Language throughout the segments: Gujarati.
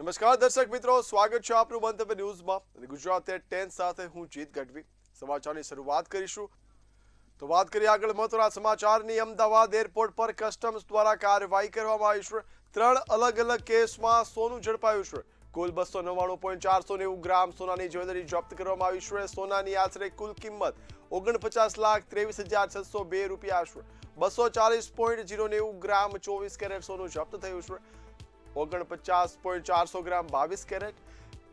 નમસ્કાર દર્શક મિત્રો, સ્વાગત છે આપનું મંતવ્ય ન્યૂઝમાં અને ગુજરાત એટ 10 સાથે હું જીત ગઢવી. સમાચારની શરૂઆત કરીશું. તો વાત કરીએ આગળ મહત્વના સમાચારની. અમદાવાદ એરપોર્ટ પર કસ્ટમ્સ દ્વારા કાર્યવાહી કરવામાં આવી છે. 3 અલગ અલગ કેસમાં સોનું ઝડપાયું છે. કુલ 299.490 ગ્રામ સોનાની જ્વેલરી જપ્ત કરવામાં આવી છે. સોનાની આશરે કુલ કિંમત 49,23,602 રૂપિયા છે. 240.090 ગ્રામ 24 કેરેટ સોનું જપ્ત થયું છે. 49.400 ગ્રામ 22 કેરેટ.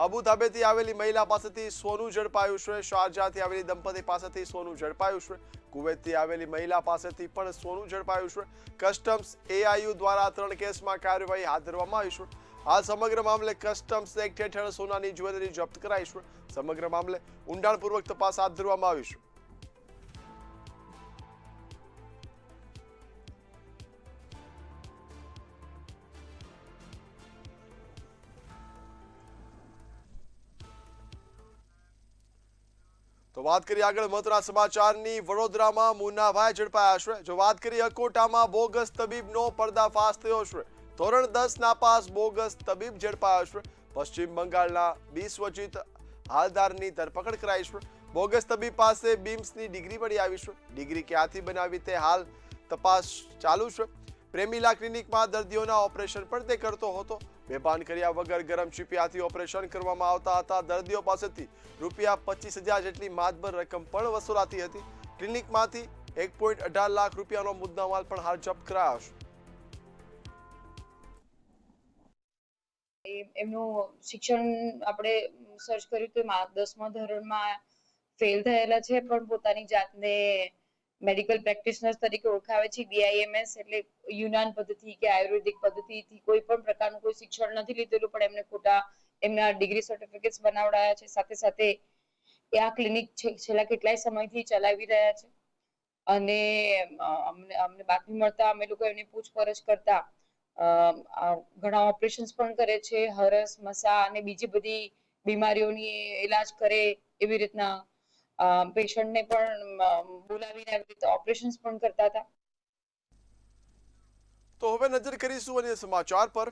અબુધાબીથી આવેલી મહિલા પાસેથી સોનું ઝડપાયું છે. શારજાહથી આવેલી દંપતી પાસેથી સોનું ઝડપાયું છે. કુવૈતથી આવેલી મહિલા પાસેથી પણ સોનું ઝડપાયું છે. કસ્ટમ્સ એઆઈયુ દ્વારા 3 કેસમાં કાર્યવાહી હાથ ધરવામાં આવી છે. આ સમગ્ર મામલે કસ્ટમ્સ એક્ટ હેઠળ સોનાની જ્વેલરી જપ્ત કરાઈ છે. સમગ્ર મામલે ઊંડાણપૂર્વક તપાસ હાથ ધરવામાં આવી છે. તો વાત કરીએ આગળ મહત્વના સમાચારની. વડોદરામાં મુન્નાભાઈ ઝડપાયા છે. જો વાત કરીએ અકોટામાં બોગસ તબીબનો પર્દાફાશ થયો છે. ધોરણ 10 નાપાસ બોગસ તબીબ ઝડપાયો છે. પશ્ચિમ બંગાળના વિશ્વજીત હાલદારની ધરપકડ કરાઈ છે. બોગસ તબીબ પાસે બીમ્સની ડિગ્રી મળી આવી છે. ડિગ્રી ક્યાંથી બનાવી તે હાલ તપાસ ચાલુ છે. પ્રેમીલા ક્લિનિકમાં દર્દીઓના ઓપરેશન પણ તે કરતો હતો. બેભાન કર્યા વગર ગરમ ચીપિયાથી ઓપરેશન કરવામાં આવતા હતા. દર્દીઓ પાસેથી રૂપિયા 25,000 જેટલી માતબર રકમ પણ વસૂલાતી હતી. ક્લિનિકમાંથી 1.18 લાખ રૂપિયાનો મુદ્દામાલ પણ હાલ જપ્ત કરાયો છે. એમનું શિક્ષણ આપણે સર્ચ કર્યું તો 10મા ધોરણમાં ફેલ થયેલા છે, પણ પોતાની જાતને મેડિકલ પ્રેક્ટિશનર તરીકે ઓળખાવે છે. બીઆઈએમએસ એટલે યુનાન પદ્ધતિ કે આયુર્વેદિક પદ્ધતિથી કોઈ પણ પ્રકારનું કોઈ શિક્ષણ નથી લીધેલું, પણ એમને ખોટા એમના ડિગ્રી સર્ટિફિકેટ્સ બનાવડાયા છે. સાથે સાથે એ આ ક્લિનિક છેલ્લા કેટલાય સમયથી ચલાવી રહ્યા છે. અને અમને બાતમી મળતા અમે લોકો એમની પૂછપરછ કરતા ઘણા ઓપરેશન્સ પણ કરે છે. હરસ, મસા અને બીજી બધી બીમારીઓની ઈલાજ કરે એવી રીતના પેશન્ટને પણ બોલાવીને આવી રીતે ઓપરેશન્સ પણ કરતા હતા. તો હવે નજર કરીશું અન્ય સમાચાર પર.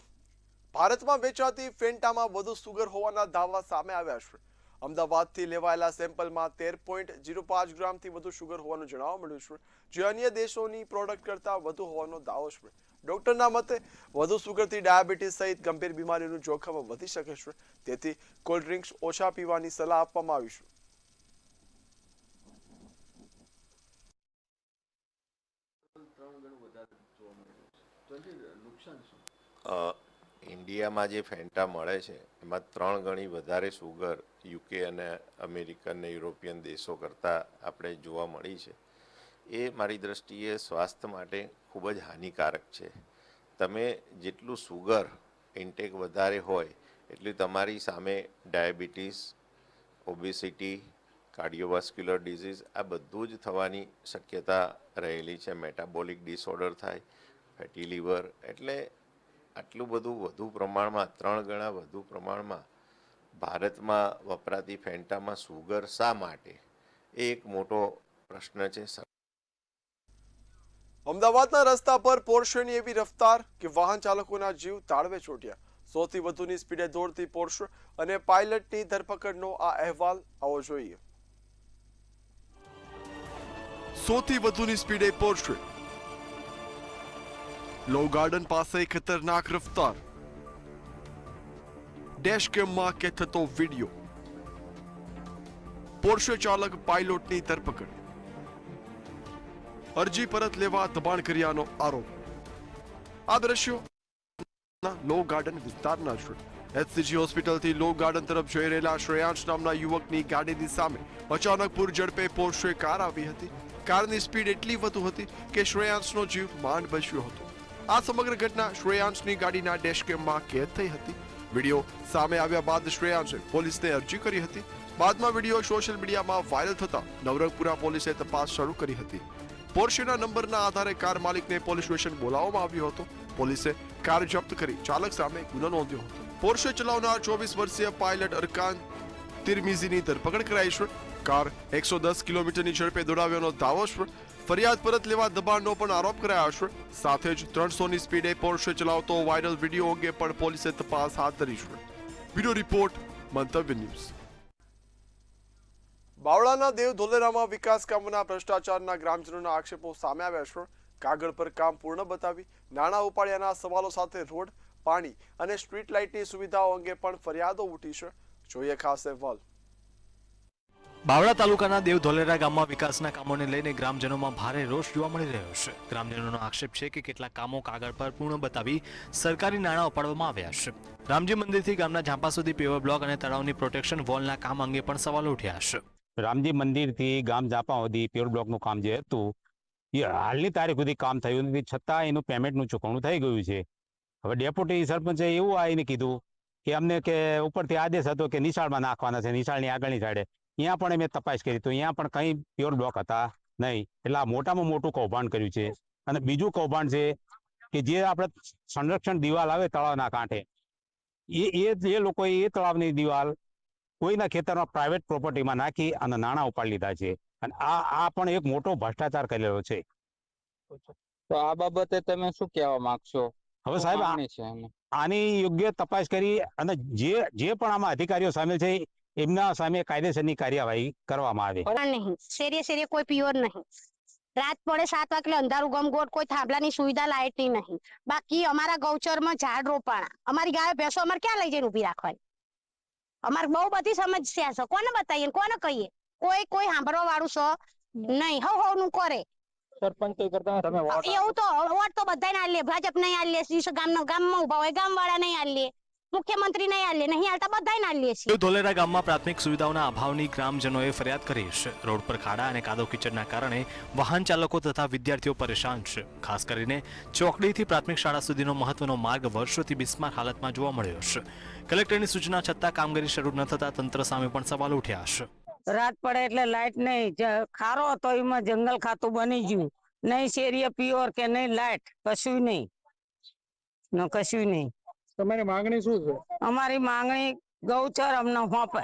ભારતમાં વેચાતી ફેન્ટામાં વધુ સુગર હોવાના દાવા સામે આવ્યા છે. અમદાવાદથી લેવાયેલા સેમ્પલમાં 13.05 ગ્રામથી વધુ સુગર હોવાનું જાણવા મળ્યું છે, જે અન્ય દેશોની પ્રોડક્ટ કરતા વધુ હોવાનો દાવો છે. ડોક્ટરના મતે વધુ સુગરથી ડાયાબિટીસ સહિત ગંભીર બીમારીનું જોખમ વધી શકે છે. તેથી કોલ્ડ ડ્રિંક્સ ઓછા પીવાની સલાહ આપવામાં આવી છે. ઇન્ડિયામાં જે ફેન્ટા મળે છે એમાં 3 ગણી વધારે સુગર યુકે અને અમેરિકન અને યુરોપિયન દેશો કરતાં આપણે જોવા મળી છે. એ મારી દૃષ્ટિએ સ્વાસ્થ્ય માટે ખૂબ જ હાનિકારક છે. તમે જેટલું સુગર ઇન્ટેક વધારે હોય એટલી તમારી સામે ડાયાબિટીસ, ઓબેસિટી, કાર્ડિયોવાસ્ક્યુલર ડિઝીઝ આ બધું જ થવાની શક્યતા રહેલી છે. મેટાબોલિક ડિસઓર્ડર થાય, ફેટી લીવર. એટલે આટલું બધું વધુ પ્રમાણમાં 3 ગણા વધુ પ્રમાણમાં ભારતમાં વપરાતી ફેન્ટામાં સુગર શા માટે, એ એક મોટો પ્રશ્ન છે. અમદાવાદના રસ્તા પર પોર્શેની એવી રફતાર કે વાહન ચાલકોના જીવ તાળવે ચોટ્યા. સૌથી વધુની સ્પીડે દોડતી પોર્શે અને પાયલટની ધરપકડનો આ અહેવાલ આવો જોઈએ. સૌથી વધુની સ્પીડે પોર્શે, લો ગાર્ડન પાસે ખતરનાક રફતાર, ડેશ કેમમાં કે થતો વિડિયો, પોર્શે ચાલક પાયલોટની ધરપકડ, અરજી પરત લેવા દબાણ કર્યાનો આરોપ. આ દ્રશ્યો લો ગાર્ડન વિસ્તારના છે. એચસીજી હોસ્પિટલથી લો ગાર્ડન તરફ જઈ રહેલા શ્રેયાંશ નામના યુવકની ગાડીની સામે અચાનક પૂર ઝડપે પોર્શે કાર આવી હતી. કારની સ્પીડ એટલી વધુ હતી કે શ્રેયાંશનો જીવ માંડ બચ્યો હતો. આ સમગ્ર ઘટના શ્રેયાંશની ગાડીના ડેશકેમમાં કેદ થઈ હતી. વિડીયો સામે આવ્યા બાદ શ્રેયાંશે પોલીસને અરજી કરી હતી. બાદમાં વિડીયો સોશિયલ મીડિયામાં વાયરલ થતા નવરંગપુરા પોલીસે તપાસ શરૂ કરી હતી. પોર્શેના નંબરના આધારે કાર માલિકને પોલીસ સ્ટેશન બોલાવવામાં આવ્યો હતો. પોલીસે કાર જપ્ત કરી ચાલક સામે ગુનો નોંધ્યો હતો. પોર્શે ચલાવનાર 24 વર્ષીય પાયલટ અરકાન તિરમિઝીની ધરપકડ કરાઈ છે. કાર 110 કિલોમીટરની ઝડપે દોડાવ્યાનો દાવો છે. ફરિયાદ પરત લેવા દબાણનો પણ આરોપ કરાયો છે. સાથે જ 300ની સ્પીડે પોર્શે ચલાવતો વાયરલ વિડીયો અંગે પણ પોલીસે તપાસ હાથ ધરી છે. બ્યુરો રિપોર્ટ, મંતવ્ય ન્યૂઝ. બાવળાના દેવ ધોલેરામાં વિકાસ કામોના ભ્રષ્ટાચારના ગ્રામજનોના આક્ષેપો સામે આવ્યા છે. કાગળ પર કામ પૂર્ણ બતાવી નાણાં ઉપાડ્યાના સવાલો સાથે રોડ, પાણી અને સ્ટ્રીટ લાઇટની સુવિધાઓ અંગે પણ ફરિયાદો ઉઠી છે. જોઈએ ખાસ અહેવાલ. બાવળા તાલુકાના દેવ ધોલેરા ગામમાં વિકાસના કામોને લઈને ગ્રામજનોમાં ભારે રોષ જોવા મળી રહ્યો છે. ગ્રામજનોનો આક્ષેપ છે કે કેટલાક કામો કાગળ પર પૂર્ણ બતાવી સરકારી નાણાં ઉપાડવામાં આવ્યા છે. રામજી મંદિરથી ગામના ઝાંપા સુધી પેવર બ્લોક અને તળાવની પ્રોટેક્શન વોલના કામ અંગે પણ સવાલો ઉઠ્યા છે. રામજી મંદિરથી ગામ ઝાંપા સુધી પેવર બ્લોકનું કામ જે હતું એ હાલની તારીખ સુધી કામ થયું નથી, છતાં એનું પેમેન્ટનું ચૂકવણું થઈ ગયું છે. હવે ડેપ્યુટી સરપંચે એવું આવીને કીધું કે અમને કે ઉપરથી આદેશ હતો કે નિશાળમાં નાખવાના છે, નિશાળની આગળની સાઈડે. ત્યાં પણ મેં તપાસ કરી તો ત્યાં પણ કંઈ પ્યોર બ્લોક હતા નહીં. એટલે આ મોટામાં મોટું કૌભાંડ કર્યું છે. અને બીજું કૌભાંડ છે કે જે આપણે સંરક્ષણ દિવાલ આવે તળાવના કાંઠે, એ લોકોએ એ તળાવની દિવાલ કોઈના ખેતરમાં પ્રાઇવેટ પ્રોપર્ટીમાં નાખી અને નાણાં ઉપાડી લીધા છે. અને આ પણ એક મોટો ભ્રષ્ટાચાર કરેલો છે. તો આ બાબતે તમે શું કહેવા માંગશો? હવે સાહેબ આની યોગ્ય તપાસ કરી અને જે પણ આમાં અધિકારીઓ સામેલ છે એમના સામે કાયદેસરની કાર્યવાહી કરવામાં આવે. નહીં શેરીએ કોઈ પ્યોર નહીં. રાત પડે 7 વાગે અંધારું ગમગોટ, કોઈ થાંભલાની સુવિધા, લાઇટની નહીં. બાકી અમારા ગૌચરમાં ઝાડ રોપાણા, અમારી ગાયો ભેંસો અમારે ક્યાં લઈ જઈને ઉભી રાખવાની? અમારે બહુ બધી સમસ્યા છે. કોને બતાવીએ, કોને કહીએ? કોઈ સાંભળવા વાળું છે નહીં. હવ નું કરે સરપંચ કરતા તમે એવું તો વોટ તો બધાને આલે, ભાજપ નહીં આલે, ગામમાં ઉભા હોય ગામવાળા નહીં આલે, મુખ્યમંત્રી નહીં આલે, નહીં આલતા બધાને આલે છે. દેવ ધોલેરા ગામમાં પ્રાથમિક સુવિધાઓના અભાવની ગ્રામજનોએ ફરિયાદ કરી છે. રોડ પર ખાડા અને કાદવ કીચડના કારણે વાહન ચાલકો તથા વિદ્યાર્થીઓ પરેશાન છે. ખાસ કરીને ચોકડીથી પ્રાથમિક શાળા સુધીનો મહત્વનો માર્ગ વર્ષોથી બિસ્માર હાલતમાં જોવા મળ્યો છે. કલેક્ટરની સૂચના છતાં કામગીરી શરૂ ન થતા તંત્ર સામે પણ સવાલ ઉઠ્યા છે. રાત પડે એટલે લાઇટ નહીં, ખારો હતો એમાં જંગલ ખાતું બની ગયું નહીં. શેરીએ પ્યોર કે નહીં લાઇટ, કશું નહીં. કશું નહીં. તમારી માંગણી શું છે? અમારી માંગણી ગૌચર અમને હોપે,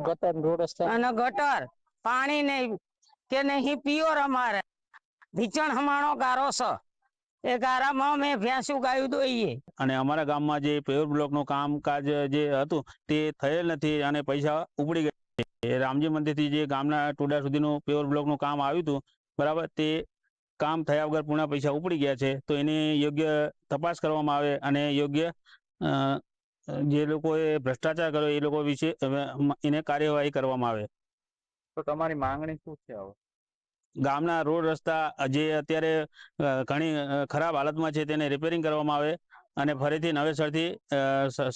ગટર રોડ રસ્તા અને ગટર પાણી નહીં કે નહીં પ્યોર. અમારે ભીચણ હમાણો ગારો છે, એ ગારામાં મેં ભેંસું ગાયું દોઈએ. અને અમારા ગામમાં જે પેવર બ્લોકનું કામકાજ જે હતું તે થયેલ નથી અને પૈસા ઉપડી ગયા. રામજી મંદિરથી જે ગામના ટોડા સુધીનું પેવર બ્લોકનું કામ આવ્યું હતું, બરાબર, તે કામ થયા વગર પૂર્ણ પૈસા ઉપડી ગયા છે. તો એની યોગ્ય તપાસ કરવામાં આવે અને યોગ્ય જે લોકોએ ભ્રષ્ટાચાર કર્યો એ લોકો વિશે એને કાર્યવાહી કરવામાં આવે. તો તમારી માંગણી શું છે? હવે ગામના રોડ રસ્તા જે અત્યારે ઘણી ખરાબ હાલતમાં છે તેને રિપેરિંગ કરવામાં આવે અને ફરીથી નવેસરથી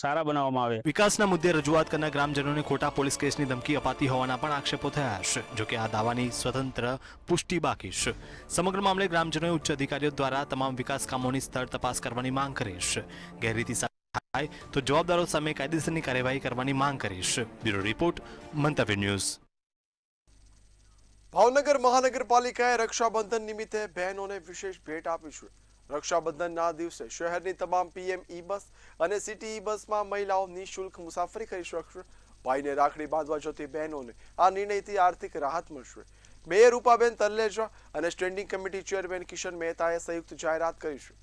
સારા બનાવવામાં આવે. વિકાસના મુદ્દે રજૂઆત કરનાર ગ્રામજનોને ખોટા પોલીસ કેસની ધમકી અપાતી હોવાના પણ આક્ષેપો થયા છે. જોકે આ દાવાની સ્વતંત્ર પુષ્ટિ બાકી છે. સમગ્ર મામલે ગ્રામજનોએ ઉચ્ચ અધિકારીઓ દ્વારા તમામ વિકાસ કામોની સ્થળ તપાસ કરવાની માંગ કરી છે. ગેરરીતિ થાય તો જવાબદારો સામે કાયદેસરની કાર્યવાહી કરવાની માંગ કરી છે. બ્યુરો રિપોર્ટ, મંતવ્ય ન્યૂઝ. ભાવનગર મહાનગરપાલિકાએ રક્ષાબંધન નિમિત્તે બહેનોને વિશેષ ભેટ આપી છે. રક્ષાબંધનના દિવસે શહેરની તમામ PM ઈ બસ અને સિટી ઈ બસમાં મહિલાઓ નિઃશુલ્ક મુસાફરી કરી શકશે. ભાઈને રાખડી બાંધવા જતી બહેનોને આ નિર્ણયથી આર્થિક રાહત મળશે. મેયર રૂપાબેન તલ્લેજા અને સ્ટેન્ડિંગ કમિટી ચેરમેન કિશન મહેતાએ સંયુક્ત જાહેરાત કરી છે.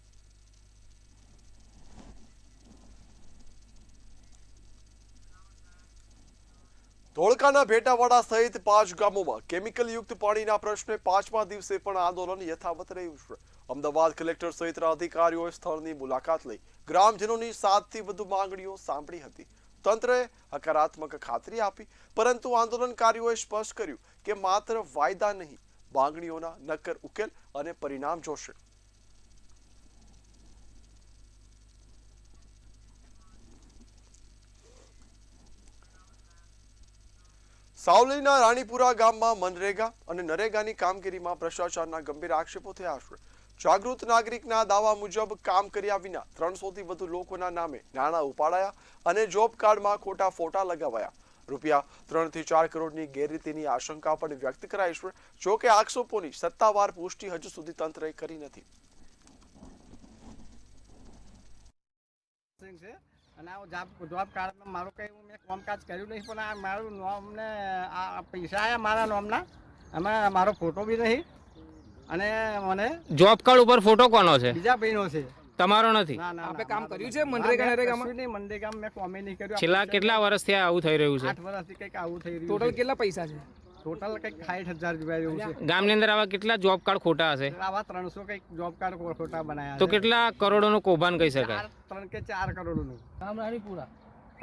ધોળકાના ભેટાવાડા સહિત 5 ગામોમાં કેમિકલ યુક્ત પાણીના પ્રશ્ને 5મા દિવસે પણ આંદોલન યથાવત રહ્યું છે. અમદાવાદ કલેક્ટર સહિતના અધિકારીઓએ સ્થળની મુલાકાત લઈ ગ્રામજનોની 7થી વધુ માંગણીઓ સાંભળી હતી. તંત્રએ હકારાત્મક ખાતરી આપી, પરંતુ આંદોલનકારીઓએ સ્પષ્ટ કર્યું કે માત્ર વાયદા નહીં, માંગણીઓના નક્કર ઉકેલ અને પરિણામ જોશે. સાવલીના રાણીપુરા ગામમાં મનરેગા અને નરેગાની કામગીરીમાં ભ્રષ્ટાચારના ગંભીર આક્ષેપો થયા છે. જાગૃત નાગરિકના દાવા મુજબ કામ કર્યા વિના 300થી વધુ લોકોના નામે નાણાં ઉપાડાયા અને જોબ કાર્ડમાં ખોટા ફોટા લગાવાયા. રૂપિયા 3 થી 4 કરોડની ગેરરીતિની આશંકા પણ વ્યક્ત કરાઈ છે. જો કે આક્ષેપોની સત્તાવાર પુષ્ટિ હજુ સુધી તંત્રએ કરી નથી. અને આ જોબ કાર્ડમાં મારું કંઈ મેં કામકાજ કર્યું નહીં, પણ આ મારું નોમ ને આ પૈસા આવ્યા મારા નોમના, એમાં મારો ફોટો બી નહીં, અને મને જોબ કાર્ડ ઉપર ફોટો કોનો છે? બીજા ભાઈનો છે, તમારો નથી? ના ના આપે કામ કર્યું છે મનરેગામાં? નહીં, મનરેગામાં મેં કોમે નહીં કર્યું. છેલ્લા કેટલા વર્ષથી આવું થઈ રહ્યું છે? 8 વર્ષથી કંઈક આવું થઈ રહ્યું ટોટલ છે. કેટલા પૈસા છે? ટોટલ કંઈક 60,000 જેવા એવું છે. ગામની અંદર આવા કેટલા જોબ કાર્ડ ખોટા હશે? આવા 300 કંઈક જોબ કાર્ડ ખોટા બનાયા તો છે. કેટલા કરોડોનું કૌભાંડ કહી શકાય? 3 કે 4 કરોડનું. ગામ રાણીપુરા.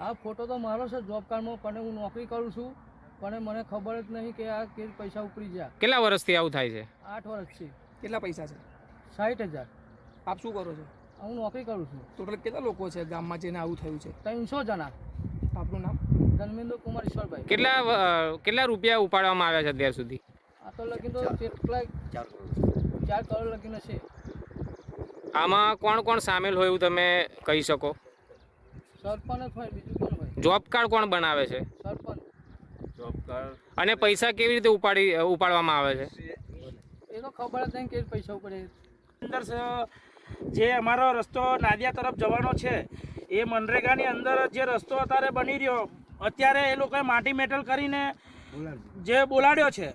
આ ફોટો તો મારો છે જોબ કાર્ડમાં, પણ હું નોકરી કરું છું, પણ મને ખબર જ નહીં કે આ કે પૈસા ઉપડી ગયા. કેટલા વર્ષથી આવું થાય છે? 8 વર્ષથી. કેટલા પૈસા છે? 60,000. આપ શું કરો છો? હું નોકરી કરું છું. ટોટલ કેટલા લોકો છે ગામમાં જેને આવું થયું છે? 300 જણા. આપનું નામ? ધર્મેન્દ્ર કુમાર ઈશ્વરભાઈ. કેટલા રૂપિયા ઉપાડવામાં આવ્યા છે અત્યાર સુધી? આ તો લગીને તો કેટલા 4 કરોડ લગીને છે. આમાં કોણ કોણ સામેલ હોય એવું તમે કહી શકો? સરપંચ હોય, બીજું કોણ હોય? જોબ કાર્ડ કોણ બનાવે છે? સરપંચ. અને પૈસા કેવી રીતે ઉપાડવામાં આવે છે? એ તો ખબર જ નહીં કે પૈસા ઉપડે. અંદર જે અમારો રસ્તો નાદિયા તરફ જવાનો છે એ મનરેગાની અંદર જે રસ્તો અત્યારે બની રહ્યો, અત્યારે એ લોકોએ માટી મેટલ કરીને જે બોલાડ્યો છે,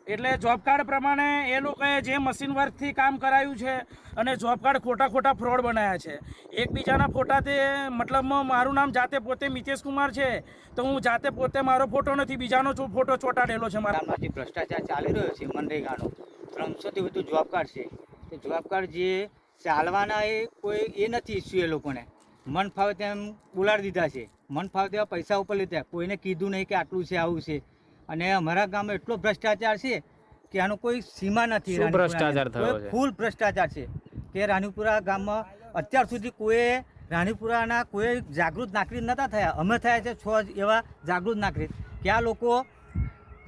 એટલે જોબ કાર્ડ પ્રમાણે એ લોકોએ જે મશીન વર્કથી કામ કરાયું છે અને જોબ કાર્ડ ખોટા ફ્રોડ બનાવ્યા છે. એકબીજાના ફોટા તે મતલબમાં મારું નામ જાતે પોતે મિતેશ કુમાર છે, તો હું જાતે પોતે મારો ફોટો નથી, બીજાનો ફોટો ચોંટાડેલો છે. મારા જે ભ્રષ્ટાચાર ચાલી રહ્યો છે મનરેગાનો, 300થી વધુ જોબ કાર્ડ છે. એ જોબ કાર્ડ જે ચાલવાના એ કોઈ એ નથી ઇસ્યુ. એ લોકોને મન ફાવે તેમ બોલાડી દીધા છે, મન ફાવે તેવા પૈસા ઉપર લીધા, કોઈને કીધું નહીં કે આટલું છે આવું છે. અને અમારા ગામમાં એટલો ભ્રષ્ટાચાર છે કે આનો કોઈ સીમા નથી. શું ભ્રષ્ટાચાર થયો છે? ફૂલ ભ્રષ્ટાચાર છે કે રાણીપુરા ગામમાં અત્યાર સુધી કોઈ રાણીપુરાના કોઈ જાગૃત નાગરિક નહોતા થયા. અમે થયા છે 6 એવા જાગૃત નાગરિક કે આ લોકો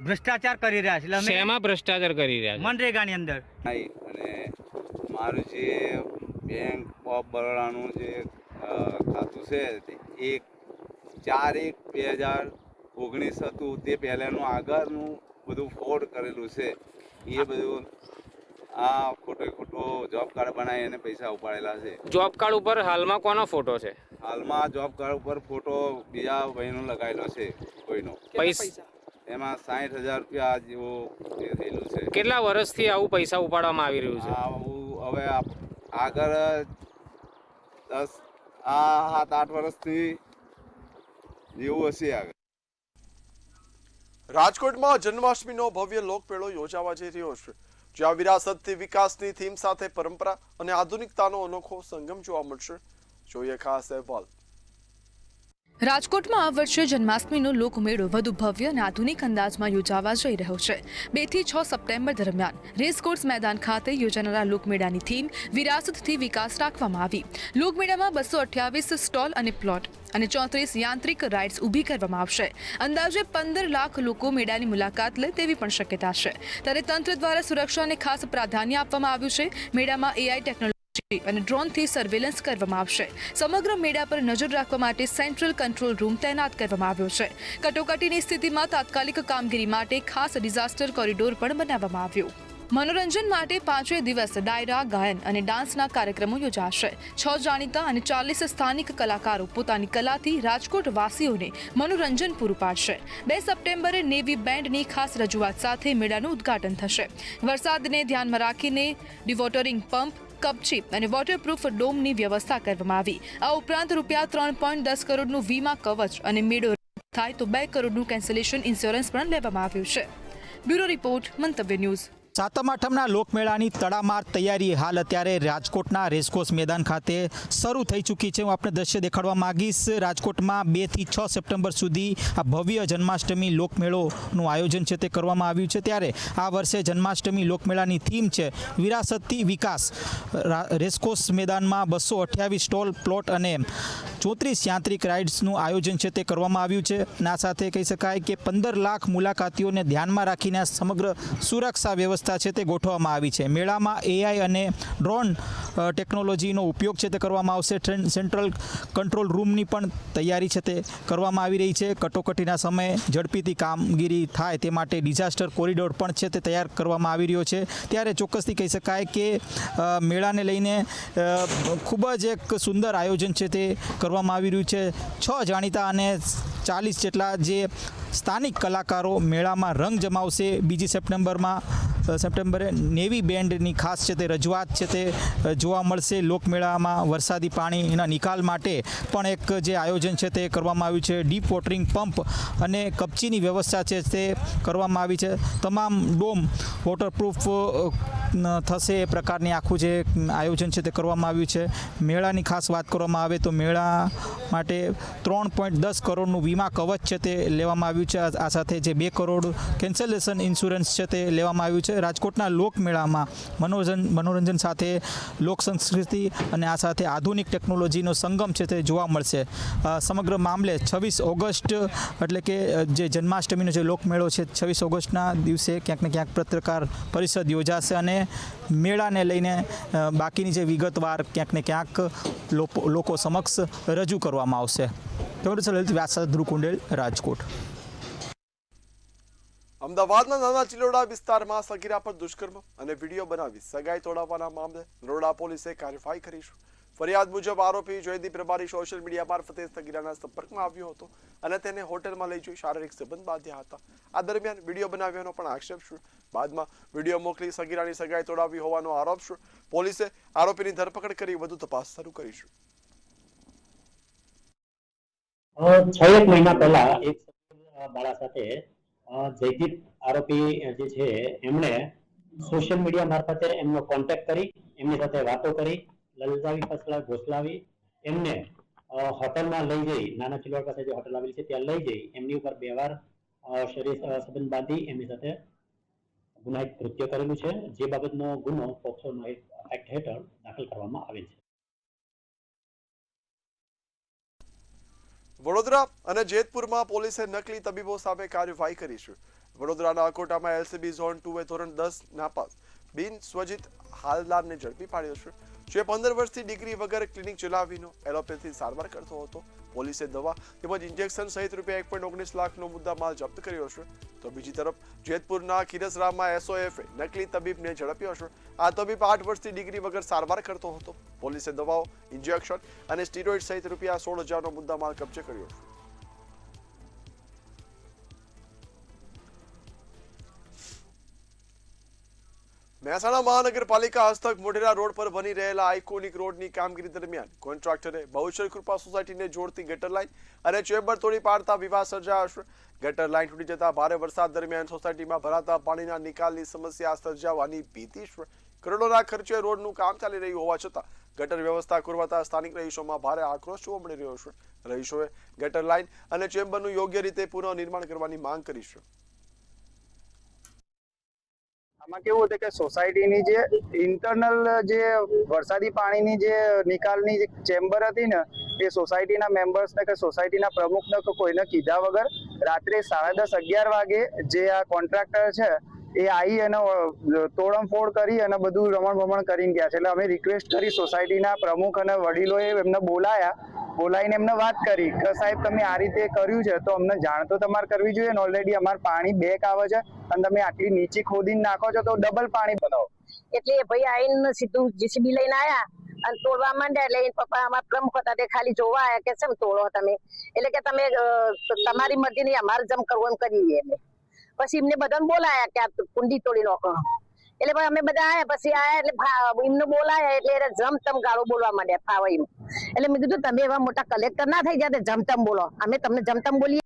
ભ્રષ્ટાચાર કરી રહ્યા છે. એટલે શેમાં ભ્રષ્ટાચાર કરી રહ્યા છે? મનરેગાની અંદર. અને મારું જે બેંક ઓફ બરોડાનું જે ખાતું છે એ 4/1/2019 હતું, તે પહેલાંનું આગળનું બધું ફ્રોડ કરેલું છે. એ બધું આ ખોટો જોબ કાર્ડ બનાવી અને પૈસા ઉપાડેલા છે. જોબ કાર્ડ ઉપર હાલમાં કોનો ફોટો છે? હાલમાં જોબ કાર્ડ ઉપર ફોટો બીજા ભાઈનો લગાવેલો છે કોઈનો. પૈસા એમાં 60,000 રૂપિયા જેવું એ થયેલું છે. કેટલા વર્ષથી આવું પૈસા ઉપાડવામાં આવી રહ્યું છે? હવે આગળ 7-8 વર્ષથી જેવું હશે. આગળ રાજકોટમાં જન્માષ્ટમીનો ભવ્ય લોકમેળો યોજાવા જઈ રહ્યો છે, જ્યાં વિરાસતથી વિકાસની થીમ સાથે પરંપરા અને આધુનિકતાનો અનોખો સંગમ જોવા મળશે. જોઈએ ખાસ અહેવાલ. રાજકોટમાં આ વર્ષે જન્માષ્ટમીનો લોકમેળો વધુ ભવ્ય અને આધુનિક અંદાજમાં યોજાવા જઈ રહ્યો છે. 2 થી 6 સપ્ટેમ્બર દરમિયાન રેસકોર્સ મેદાન ખાતે યોજાનારા લોકમેળાની થીમ વિરાસતથી વિકાસ રાખવામાં આવી. લોકમેળામાં 228 સ્ટોલ અને પ્લોટ અને 34 યાંત્રિક રાઇડ્સ ઊભી કરવામાં આવશે. અંદાજે 15 લાખ લોકો મેળાની મુલાકાત લે તેવી પણ શક્યતા છે. ત્યારે તંત્ર દ્વારા સુરક્ષાને ખાસ પ્રાધાન્ય આપવામાં આવ્યું છે. મેળામાં AI ટેકનોલોજી અને ડ્રોનથી સર્વેલન્સ કરવામાં આવશે. સમગ્ર મેળા પર નજર રાખવા માટે સેન્ટ્રલ કંટ્રોલ રૂમ તૈનાત કરવામાં આવ્યો છે. કટોકટીની સ્થિતિમાં તાત્કાલિક કામગીરી માટે ખાસ ડિઝાસ્ટર કોરિડોર પણ બનાવવામાં આવ્યો. મનોરંજન માટે 5 દિવસ ડાયરા, ગાયન અને ડાન્સના કાર્યક્રમો યોજાશે. 6 જાણીતા અને 40 સ્થાનિક કલાકારો પોતાની કલાથી રાજકોટ વાસીઓને મનોરંજન પૂરું પાડશે. 2 સપ્ટેમ્બરે નેવી બેન્ડની ખાસ રજૂઆત સાથે મેળાનું ઉદ્ઘાટન થશે. વરસાદને ધ્યાનમાં રાખીને ડિવોટરિંગ પંપ, કપચી અને વોટરપ્રૂફ ડોમની વ્યવસ્થા કરવામાં આવી. આ ઉપરાંત રૂપિયા 3.10 કરોડનું વીમા કવચ અને મેળો થાય તો 2 કરોડનું કેન્સલેશન ઇન્સ્યોરન્સ પણ લેવામાં આવ્યું છે. બ્યુરો રિપોર્ટ, મંતવ્ય ન્યૂઝ. સાતમ આઠમના લોકમેળાની તડામાર તૈયારી હાલ અત્યારે રાજકોટના રેસકોર્સ મેદાન ખાતે શરૂ થઈ ચૂકી છે. હું આપને દ્રશ્ય દેખાડવા માંગીશ. રાજકોટમાં 2 થી 6 સપ્ટેમ્બર સુધી આ ભવ્ય જન્માષ્ટમી લોકમેળોનું આયોજન છે તે કરવામાં આવ્યું છે. ત્યારે આ વર્ષે જન્માષ્ટમી લોકમેળાની થીમ છે વિરાસતથી વિકાસ. રેસકોર્સ મેદાનમાં 228 સ્ટોલ, પ્લોટ અને 34 યાંત્રિક રાઇડ્સનું આયોજન છે તે કરવામાં આવ્યું છે. આ સાથે કહી શકાય કે 15 લાખ મુલાકાતીઓને ધ્યાનમાં રાખીને સમગ્ર સુરક્ષા વ્યવસ્થા વ્યવસ્થા છે તે ગોઠવવામાં આવી છે. મેળામાં AI અને ડ્રોન ટેકનોલોજીનો ઉપયોગ છે તે કરવામાં આવશે. સેન્ટ્રલ કંટ્રોલ રૂમની પણ તૈયારી છે તે કરવામાં આવી રહી છે. કટોકટીના સમયે ઝડપીથી કામગીરી થાય તે માટે ડિઝાસ્ટર કોરિડોર પણ છે તે તૈયાર કરવામાં આવી રહ્યો છે. ત્યારે ચોક્કસથી કહી શકાય કે મેળાને લઈને ખૂબ જ એક સુંદર આયોજન છે તે કરવામાં આવી રહ્યું છે. 6 જાણીતા અને 40 જેટલા જે સ્થાનિક કલાકારો મેળામાં રંગ જમાવશે. 2 સપ્ટેમ્બરે નેવી બેન્ડની ખાસ છે તે રજૂઆત છે તે જોવા મળશે. લોકમેળામાં વરસાદી પાણીના નિકાલ માટે પણ એક જે આયોજન છે તે કરવામાં આવ્યું છે. ડીપ વોટરિંગ પંપ અને કપચીની વ્યવસ્થા છે તે કરવામાં આવી છે. તમામ ડોમ વોટરપ્રૂફ થશે એ પ્રકારની આખું જે આયોજન છે તે કરવામાં આવ્યું છે. મેળાની ખાસ વાત કરવામાં આવે તો મેળા માટે 3.10 કરોડનું વીમા કવચ છે તે લેવામાં આવ્યું છે. આ સાથે જે 2 કરોડ કેન્સલેશન ઇન્સ્યોરન્સ છે તે લેવામાં આવ્યું છે. રાજકોટના લોકમેળામાં મનોરંજન સાથે લોક સંસ્કૃતિ અને આ સાથે આધુનિક ટેકનોલોજીનો સંગમ છે તે જોવા મળશે. સમગ્ર મામલે 26 ઓગસ્ટ એટલે કે જે જન્માષ્ટમીનો જે લોકમેળો છે 26 ઓગસ્ટના દિવસે ક્યાંક ને ક્યાંક પત્રકાર પરિષદ યોજાશે અને મેળાને લઈને બાકીની જે વિગતવાર ક્યાંક ને ક્યાંક લોકો સમક્ષ રજૂ કરવામાં આવશે. ધ્રુવ કુંડેલ, રાજકોટ. અમદાવાદના નાના ચિલોડા વિસ્તારમાં સગીરા પર દુષ્કર્મ અને વિડીયો બનાવી સગાઈ તોડાવવાના મામલે નરોડા પોલીસે કાર્યવાહી કરી છે. ફરિયાદ મુજબ આરોપી જયદીપ રબારી સોશિયલ મીડિયા મારફતે સગીરાના સંપર્કમાં આવ્યો હતો અને તેને હોટેલમાં લઈ જઈ શારીરિક સંબંધ બાંધ્યા હતા. આ દરમિયાન વિડીયો બનાવ્યાનો પણ આક્ષેપ છે. બાદમાં વિડીયો મોકલી સગીરાની સગાઈ તોડાવી હોવાનો આરોપ છે. પોલીસે આરોપીની ધરપકડ કરી વધુ તપાસ શરૂ કરી છે. 6 મહિના પહેલા એક બાળા સાથે જયદીપ આરોપી જે છે એમણે સોશિયલ મીડિયા મારફતે એમનો કોન્ટેક્ટ કરી એમની સાથે વાતો કરી લલચાવી ઘોસલાવી એમને હોટલમાં લઈ જઈ નાના ચિલોડ પાસે જે હોટલ આવેલી છે ત્યાં લઈ જઈ એમની ઉપર 2 વાર શરીર સંબંધ બાંધી એમની સાથે ગુનાહિત કૃત્ય કરેલું છે. જે બાબતનો ગુનો પોક્સો એક્ટ હેઠળ દાખલ કરવામાં આવેલ છે. વડોદરા અને જેતપુરમાં પોલીસે નકલી તબીબો સામે કાર્યવાહી કરી છે. વડોદરાના અકોટામાં LCB ઝોન 2 ધોરણ 10 નાપાસ બિન સ્વજિત હાલદારને ઝડપી પાડ્યો છે. જે 15 વર્ષથી ડિગ્રી વગર ક્લિનિક ચલાવીનો એલોપેથી સારવાર કરતો હતો. પોલીસે દવા તેમજ ઇન્જેક્શન સહિત ₹1.19 લાખનો મુદ્દામાલ જપ્ત કર્યો છે. તો બીજી તરફ જેતપુરના ખીરસરામાં SOF નકલી તબીબને ઝડપ્યો છે. આ તબીબ 8 વર્ષથી ડિગ્રી વગર સારવાર કરતો હતો. પોલીસે દવાઓ, ઇન્જેક્શન અને સ્ટીરોઇડ સહિત ₹16,000નો મુદ્દામાલ કબજે કર્યો છે. મહેસાણા મહાનગરપાલિકા હસ્તક મોઢેરા રોડ પર બની રહેલા આઇકોનિક રોડની કામગીરી દરમિયાન કોન્ટ્રાક્ટરે બહુચર કૃપા સોસાયટીને જોડતી ગટર લાઇન અને ચેમ્બર તોડી પાડતા વિવાદ સર્જાયો છે. ગટર લાઇન તૂટી જતા ભારે વરસાદ દરમિયાન સોસાયટીમાં ભરાતા પાણીના નિકાલની સમસ્યા સર્જાવાની ભીતિ છે. કરોડોના ખર્ચે રોડનું કામ ચાલી રહ્યું હોવા છતાં ગટર વ્યવસ્થા ખોરવાતા સ્થાનિક રહીશોમાં ભારે આક્રોશ જોવા મળી રહ્યો છે. રહીશોએ ગટર લાઇન અને ચેમ્બરનું યોગ્ય રીતે પુનઃનિર્માણ કરવાની માંગ કરી છે. આમાં કેવું હતું કે સોસાયટીની જે ઇન્ટરનલ જે વરસાદી પાણીની જે નિકાલની જે ચેમ્બર હતી ને એ સોસાયટીના મેમ્બર્સને કે સોસાયટીના પ્રમુખને કોઈને કીધા વગર રાત્રે 10:30 11 વાગે જે આ કોન્ટ્રાક્ટર છે એ આવી અને તોડમફોડ કરી અને બધું રમણ ભમણ કરીને ગયા છે. એટલે અમે રિક્વેસ્ટ કરી સોસાયટીના પ્રમુખ અને વડીલોએ એમને બોલાવીને એમને વાત કરી કે સાહેબ તમે આ રીતે કર્યું છે તો અમને જાણ તો તમારે કરવી જોઈએ ને. ઓલરેડી અમારે પાણી બેક આવે છે અને તમે આટલી નીચે ખોદીને નાખો છો તો ડબલ પાણી બનાવો. એટલે ભાઈ આવીને સીધું JCB લઈને આયા અને તોડવા માંડ્યા. એટલે પપ્પા અમારા પ્રમુખ હતા તે ખાલી જોવા આયા કે શેમ તોડો તમે, એટલે કે તમે તમારી મરજી નહીં અમારે જેમ કરવું એમ કરીએ. એટલે પછી એમને બધાને બોલાયા કે આ કુંડી તોડી નાખો. એટલે ભાઈ અમે બધા આયા, પછી આયા એટલે એમને બોલાયા એટલે જમતમ ગાળો બોલવા માંડ્યા ફાવે એમ. એટલે મેં કીધું તમે એવા મોટા કલેક્ટર ના થઈ જાય જમતમ બોલો, અમે તમને જમતમ બોલીએ.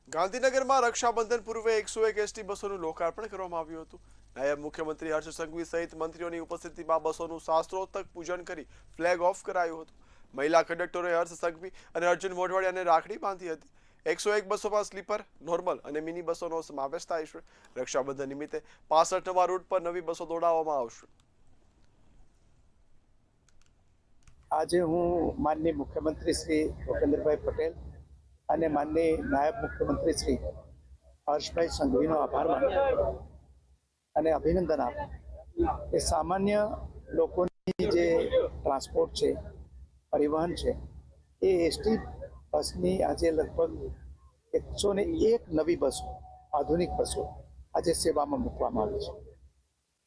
ગાંધીનગરમાં રક્ષાબંધન પૂર્વે 101 ST બસોનું લોકાર્પણ કરવામાં આવ્યું હતું. નાયબ મુખ્યમંત્રી હર્ષ સંઘવી સહિત મંત્રીઓની ઉપસ્થિતિમાં બસોનું શાસ્ત્રોક્ત પૂજન કરી ફ્લેગ ઓફ કરાયું હતું. મહિલા કંડક્ટરોએ હર્ષ સંઘવી અને અર્જુન મોઢવાડિયાને રાખડી બાંધી હતી. 101 બસોમાં સ્લીપર, નોર્મલ અને મિની બસોનો સમાવેશ થાય છે. રક્ષાબંધન નિમિત્તે 65 નવા રૂટ પર નવી બસો દોડાવવામાં આવશે. આજે હું માનનીય મુખ્યમંત્રી શ્રી ભૂપેન્દ્રભાઈ પટેલ અને માનનીય નાયબ મુખ્યમંત્રી શ્રી હર્ષભાઈ સંઘવીનો આભાર માનું. અને અભિનંદન આપું કે સામાન્ય લોકોની જે ટ્રાન્સપોર્ટ છે, પરિવહન છે, એ એસટી બસની આજે લગભગ 101 નવી બસો, આધુનિક બસો આજે સેવામાં મૂકવામાં આવી છે.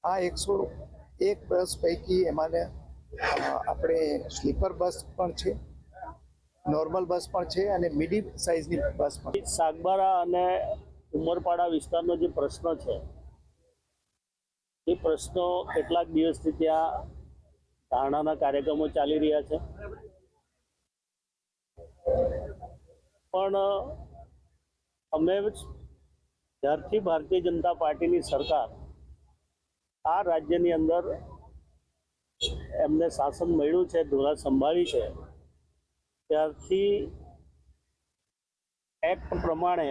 આ 101 બસ પૈકી એમાંને આપણે સ્લીપર બસ પણ છે, નોર્મલ બસ પણ છે અને મીડિયમ સાઇઝની બસ પણ. સાગબારા અને ઉમરપાડા વિસ્તારનો જે પ્રશ્ન છે એ પ્રશ્નો કેટલાક દિવસથી ત્યાં ધારણાના કાર્યક્રમો ચાલી રહ્યા છે, પણ અમે જ્યારથી ભારતીય જનતા પાર્ટીની સરકાર આ રાજ્યની અંદર એમને શાસન મળ્યું છે, ધોરણ સંભાળી છે, ત્યારથી એક્ટ પ્રમાણે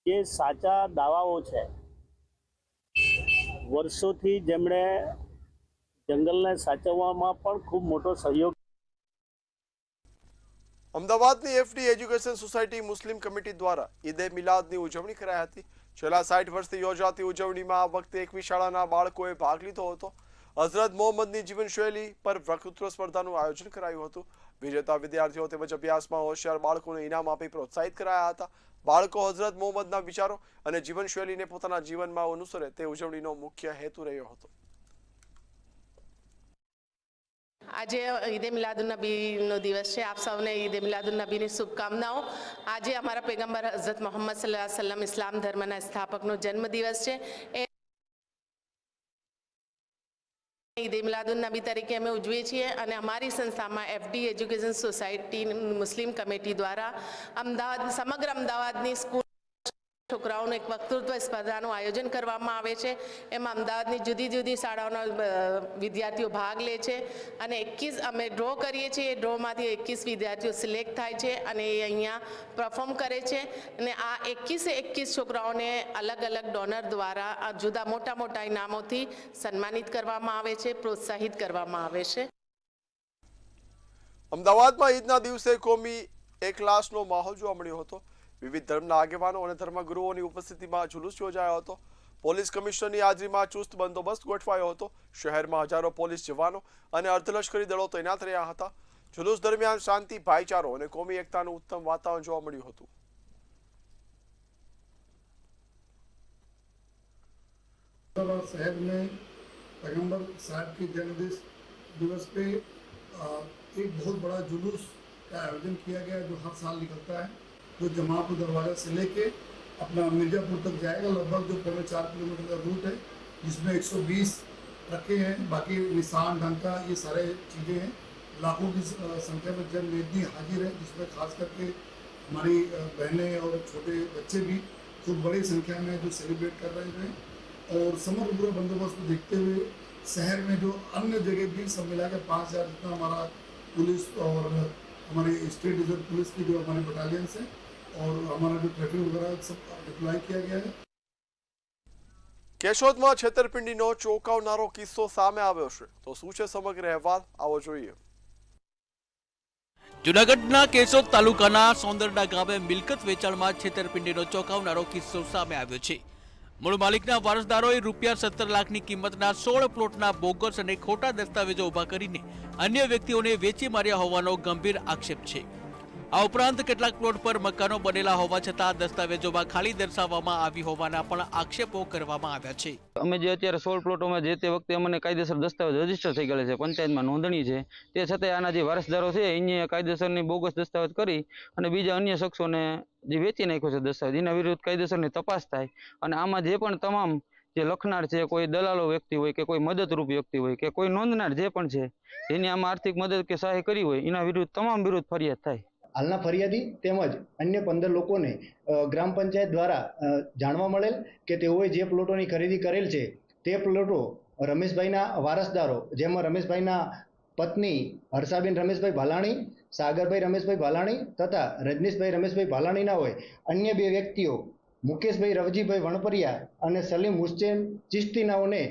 જે સાચા દાવાઓ છે, વર્ષોથી જેમણે જંગલને સાચવવામાં પણ ખૂબ મોટો સહયોગ. અમદાવાદની એફડી એજ્યુકેશન સોસાયટી મુસ્લિમ કમિટી દ્વારા ઈદે મિલાદની ઉજવણી કરાઈ હતી. છેલ્લા 60 વર્ષથી યોજાતી ઉજવણીમાં આ વખતે 21 શાળાના બાળકોએ ભાગ લીધો હતો. હઝરત મોહમ્મદની જીવનશૈલી પર વક્તૃત્વ સ્પર્ધાનું આયોજન કરાયું હતું. વિજેતા વિદ્યાર્થીઓ તેમજ અભ્યાસમાં હોશિયાર બાળકોને ઇનામ આપી પ્રોત્સાહિત કરાયા હતા. બાળકો હઝરત મોહમ્મદના વિચારો અને જીવનશૈલીને પોતાના જીવનમાં અનુસરે તે ઉજવણીનો મુખ્ય હેતુ રહ્યો હતો. આજે ઈદે મિલાદુન્નબીનો દિવસ છે. આપ સૌને ઈદે મિલાદુન્નબીની શુભકામનાઓ. આજે અમારા પૈગંબર હઝરત મોહમ્મદ સલ્લલ્લાહુ અલૈહિ વસલ્લમ ઇસ્લામ ધર્મના સ્થાપકનો જન્મદિવસ છે. ઈદે મિલાદુન્નબી તરીકે અમે ઉજવીએ છીએ અને અમારી સંસ્થામાં એફડી એજ્યુકેશન સોસાયટી મુસ્લિમ કમિટી દ્વારા સમગ્ર અમદાવાદની સ્કૂલ છોકરાઓનું એક વક્તૃત્વ સ્પર્ધાનું આયોજન કરવામાં આવે છે. એમાં અમદાવાદની જુદી જુદી શાળાઓના વિદ્યાર્થીઓ ભાગ લે છે અને 21 અમે ડ્રો કરીએ છીએ. એ ડ્રોમાંથી 21 વિદ્યાર્થીઓ સિલેક્ટ થાય છે અને એ અહીંયા પરફોર્મ કરે છે અને આ 21 છોકરાઓને અલગ અલગ ડોનર દ્વારા જુદા મોટા ઇનામોથી સન્માનિત કરવામાં આવે છે, પ્રોત્સાહિત કરવામાં આવે છે. અમદાવાદમાં ઈદના દિવસે કોમી એકલાસનો માહોલ જોવા મળ્યો હતો. વિવિધ ધર્મના આગેવાનો અને ધર્મગુરુઓની ઉપસ્થિતિમાં જુલુસ યોજાયો હતો. પોલીસ કમિશનરની હાજરીમાં ચુસ્ત બંદોબસ્ત ગોઠવાયો હતો. શહેરમાં હજારો પોલીસ જવાનો અને અર્ધલશ્કરી દળો તૈનાત રહ્યા હતા. જુલુસ દરમિયાન શાંતિ, ભાઈચારો અને કોમી એકતાનું ઉત્તમ વાતાવરણ જોવા મળ્યું હતું. शहर में पैगंबर साहब के जन्मदिन दिवस पे एक बहुत बड़ा जुलूस का आयोजन किया गया जो हर साल निकलता है, जो जमालपुर दरवाजा से लेके अपना मिर्जापुर तक जाएगा. लगभग जो 4 किलोमीटर का रूट है जिसमें 120 ट्रकें हैं, बाकी निशान, डंका, ये सारे चीज़ें हैं. लाखों की संख्या में जनमेदनी हाजिर है, जिसमें खास करके हमारी बहनें और छोटे बच्चे भी खूब बड़ी संख्या में जो सेलिब्रेट कर रहे हैं. और समग्र पूरा बंदोबस्त को देखते हुए शहर में जो अन्य जगह भी सब मिला के 5000 जितना हमारा पुलिस और हमारी स्टेट रिजर्व पुलिस की जो हमारे बटालियंस है और हमारा जो ट्रैफिक वगैरह सब डिप्लॉय किया गया है. કેશોદમાં છેતરપિંડીનો ચોંકાવનારો કિસ્સો સામે આવ્યો છે. તો શું છે સમગ્ર અહેવાલ, આવો જોઈએ. જૂનાગઢના કેશોદ તાલુકાના સોંદરડા ગામે મિલકત વેચાણમાં છેતરપિંડીનો ચોંકાવનારો કિસ્સો સામે આવ્યો છે. મૂળ માલિકના વારસદારોએ ₹17 લાખની કિંમતના 16 પ્લોટના બોગસ અને ખોટા દસ્તાવેજો ઉભા કરીને અન્ય વ્યક્તિઓને વેચી માર્યા હોવાનો ગંભીર આક્ષેપ છે. આ ઉપરાંત કેટલાક પ્લોટ પર મકાનો બનેલા હોવા છતાં દસ્તાવેજોમાં ખાલી દર્શાવવામાં આવી હોવાના પણ આક્ષેપો કરવામાં આવ્યા છે. અમે જે અત્યારે 16 પ્લોટોમાં જે તે વખતે અમને કાયદેસર દસ્તાવેજ રજીસ્ટર થઈ ગયેલા છે, પંચાયતમાં નોંધણી છે, તે છતાંય આના જે વારસદારો છે એને કાયદેસરની બોગસ દસ્તાવેજ કરી અને બીજા અન્ય શખ્સોને જે વેચી નાખ્યો છે દસ્તાવેજ, એના વિરુદ્ધ કાયદેસરની તપાસ થાય અને આમાં જે પણ તમામ જે લખનાર છે, કોઈ દલાલો વ્યક્તિ હોય કે કોઈ મદદરૂપ વ્યક્તિ હોય કે કોઈ નોંધનાર જે પણ છે જેની આમાં આર્થિક મદદ કે સહાય કરી હોય એના વિરુદ્ધ તમામ વિરુદ્ધ ફરિયાદ થાય. હાલના ફરિયાદી તેમજ અન્ય 15 લોકોને ગ્રામ પંચાયત દ્વારા જાણવા મળેલ કે તેઓએ જે પ્લોટોની ખરીદી કરેલ છે તે પ્લોટો રમેશભાઈના વારસદારો, જેમાં રમેશભાઈના પત્ની હર્ષાબેન રમેશભાઈ ભાલાણી, સાગરભાઈ રમેશભાઈ ભાલાણી તથા રજનીશભાઈ રમેશભાઈ ભાલાણીના હોય અન્ય 2 વ્યક્તિઓ મુકેશભાઈ રવજીભાઈ વણપરિયા અને સલીમ હુસેન ચિશ્તીનાઓને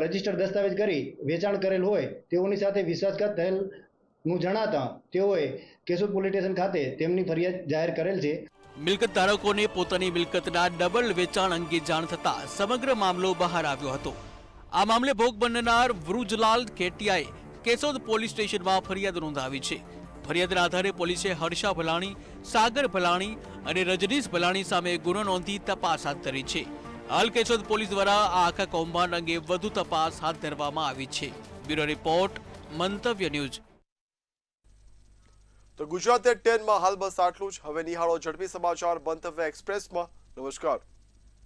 રજીસ્ટર દસ્તાવેજ કરી વેચાણ કરેલ હોય તેઓની સાથે વિશ્વાસઘાત થયેલનું જણાતા તેઓએ કેશોદ પોલીસ સ્ટેશન ખાતે તેમની ફરિયાદ જાહેર કરેલ છે. મિલકત ધારકોને પોતાની મિલકતના ડબલ વેચાણ અંગે જાણ થતાં સમગ્ર મામલો બહાર આવ્યો હતો. આ મામલે ભોગ બનનાર વૃજલાલ કેટિયાએ કેશોદ પોલીસ સ્ટેશનમાં ફરિયાદ નોંધાવી છે. ફરિયાદના આધારે પોલીસે હર્ષા ભલાણી, સાગર ભલાણી અને રજનીશ ભલાણી સામે ગુનો નોંધી તપાસ હાથ ધરી છે. હાલ કેશોદ પોલીસ દ્વારા આ આખા કૌભાંડ અંગે વધુ તપાસ હાથ ધરવામાં આવી છે. બ્યુરો રિપોર્ટ, મંતવ્ય ન્યૂઝ. તો ગુજરાત એટ 10 માં હાલ બસ આટલું જ. હવે નિહાળો ઝડપી સમાચાર મંતવ્ય એક્સપ્રેસમાં. નમસ્કાર.